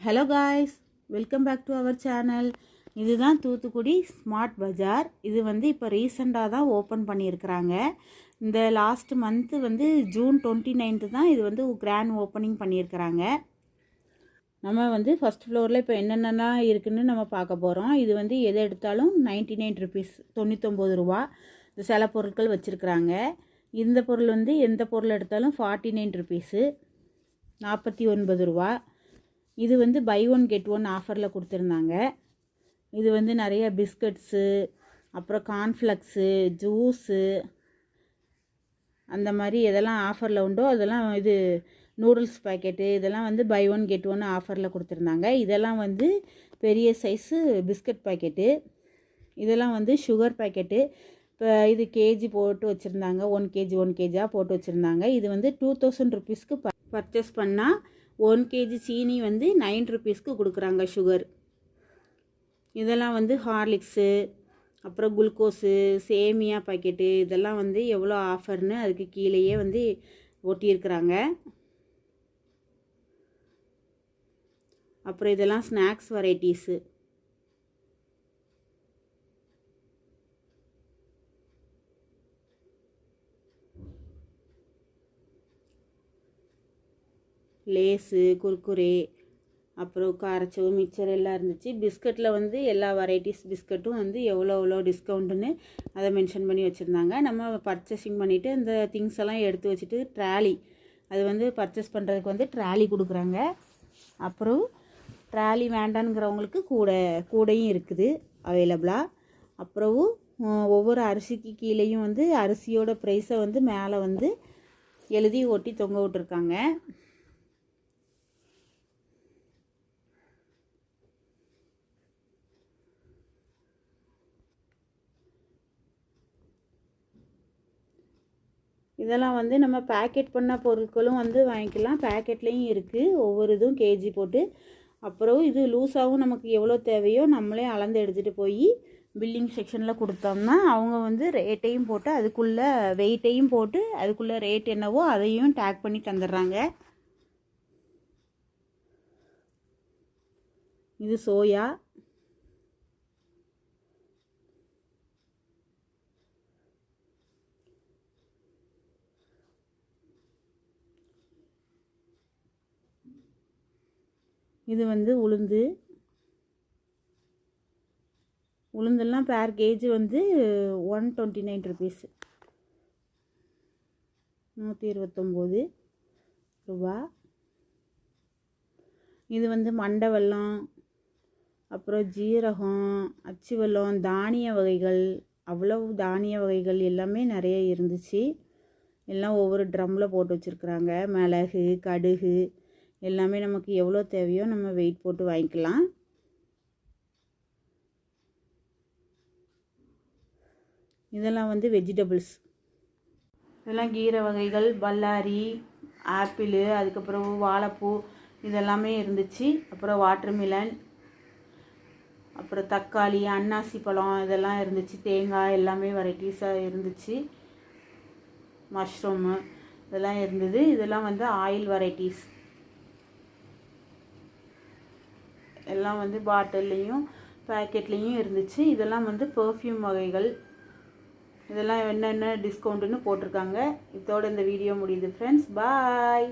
Hello guys, welcome back to our channel. இதுதான் Thoothukudi smart பஜார். இது வந்து இப்போ ரீசெண்டாக தான் ஓப்பன் பண்ணியிருக்கிறாங்க. இந்த லாஸ்ட் மந்த்து வந்து ஜூன் 29 தான் இது வந்து கிராண்ட் ஓப்பனிங் பண்ணியிருக்கிறாங்க. நம்ம வந்து ஃபஸ்ட் ஃப்ளோரில் இப்போ என்னென்னலாம் இருக்குதுன்னு நம்ம பார்க்க போகிறோம். இது வந்து எதை எடுத்தாலும் 99 ருபீஸ், 99 ரூபா. இந்த சில பொருட்கள் வச்சுருக்குறாங்க. இந்த பொருள் வந்து எந்த பொருள் எடுத்தாலும் 49 ருபீஸு, 49 ரூபா. இது வந்து பை ஒன் கெட் ஒன் ஆஃபரில் கொடுத்துருந்தாங்க. இது வந்து நிறைய பிஸ்கட்ஸு, அப்புறம் கார்ன்ஃப்ளக்ஸு, ஜூஸு, அந்த மாதிரி எதெல்லாம் ஆஃபரில் உண்டோ அதெல்லாம், இது நூடுல்ஸ் பேக்கெட்டு, இதெல்லாம் வந்து பை ஒன் கெட் ஒன் ஆஃபரில் கொடுத்துருந்தாங்க. இதெல்லாம் வந்து பெரிய சைஸு பிஸ்கட் பேக்கெட்டு. இதெல்லாம் வந்து சுகர் பேக்கெட்டு. இப்போ இது கேஜி போட்டு வச்சுருந்தாங்க, 1 கேஜி 1 கேஜியாக போட்டு வச்சுருந்தாங்க. இது வந்து 2000 ருபீஸ்க்கு பர்ச்சேஸ் பண்ணால் 1 கேஜி சீனி வந்து 9 ருபீஸ்க்கு கொடுக்குறாங்க சுகர். இதெல்லாம் வந்து ஹார்லிக்ஸு, அப்புறம் குளுக்கோஸு, சேமியா பாக்கெட்டு, இதெல்லாம் வந்து எவ்வளோ ஆஃபர்னு அதுக்கு கீழேயே வந்து ஒட்டியிருக்கிறாங்க. அப்புறம் இதெல்லாம் ஸ்நாக்ஸ் வெரைட்டிஸு. லேஸு, குர்குரே, அப்புறம் காரச்சவு, மிக்சர் எல்லாம் இருந்துச்சு. பிஸ்கட்டில் வந்து எல்லா வெரைட்டிஸ் பிஸ்கட்டும் வந்து எவ்வளோ டிஸ்கவுண்ட்டுன்னு அதை மென்ஷன் பண்ணி வச்சுருந்தாங்க. நம்ம பர்ச்சேசிங் பண்ணிவிட்டு இந்த திங்ஸ் எல்லாம் எடுத்து வச்சுட்டு ட்ராலி, அது வந்து பர்ச்சேஸ் பண்ணுறதுக்கு வந்து ட்ராலி கொடுக்குறாங்க. அப்புறம் ட்ராலி வேண்டான்ங்கிறவங்களுக்கு கூடையும் இருக்குது அவைலபிளாக. அப்புறம் ஒவ்வொரு அரிசிக்கு கீழேயும் வந்து அரிசியோட ப்ரைஸை வந்து மேலே வந்து எழுதி ஒட்டி தொங்க விட்டுருக்காங்க. இதெல்லாம் வந்து நம்ம பேக்கெட் பண்ண பொருட்களும் வந்து வாங்கிக்கலாம். பேக்கெட்லேயும் இருக்குது, ஒவ்வொரு இதுவும் கேஜி போட்டு. அப்புறம் இது லூஸாகவும் நமக்கு எவ்வளோ தேவையோ நம்மளே அளந்து எடுத்துகிட்டு போய் பில்லிங் செக்ஷனில் கொடுத்தோம்னா அவங்க வந்து ரேட்டையும் போட்டு அதுக்குள்ளே வெயிட்டையும் போட்டு அதுக்குள்ளே ரேட் என்னவோ அதையும் டேக் பண்ணி தந்துடுறாங்க. இது சோயா. இது வந்து உளுந்தெல்லாம் பேர் கேஜி வந்து 129 ருபீஸ், 129 ரூபா. இது வந்து மண்டை வெல்லம், அப்புறம் ஜீரகம், அச்சு வெல்லம், தானிய வகைகள், அவ்வளவு தானிய வகைகள் எல்லாமே நிறைய இருந்துச்சு. எல்லாம் ஒவ்வொரு ட்ரம்மில் போட்டு வச்சுருக்குறாங்க. மிளகு, கடுகு எல்லாமே நமக்கு எவ்வளோ தேவையோ நம்ம வெயிட் போட்டு வாங்கிக்கலாம். இதெல்லாம் வந்து வெஜிடபிள்ஸ். இதெல்லாம் கீரை வகைகள், பல்லாரி, ஆப்பிள், அதுக்கப்புறம் வாழைப்பூ இதெல்லாமே இருந்துச்சு. அப்புறம் வாட்டர்மிலன், அப்புறம் தக்காளி, அன்னாசி பழம் இதெல்லாம் இருந்துச்சு. தேங்காய் எல்லாமே வெரைட்டிஸாக இருந்துச்சு. மஷ்ரூமு இதெல்லாம் இருந்தது. இதெல்லாம் வந்து ஆயில் வெரைட்டிஸ் எல்லாம் வந்து பாட்டில்லையும் பேக்கெட்லேயும் இருந்துச்சு. இதெல்லாம் வந்து பெர்ஃப்யூம் வகைகள். இதெல்லாம் என்னென்ன டிஸ்கவுண்ட்டுன்னு போட்டிருக்காங்க. இதோட இந்த வீடியோ முடியுது ஃப்ரெண்ட்ஸ். பாய்.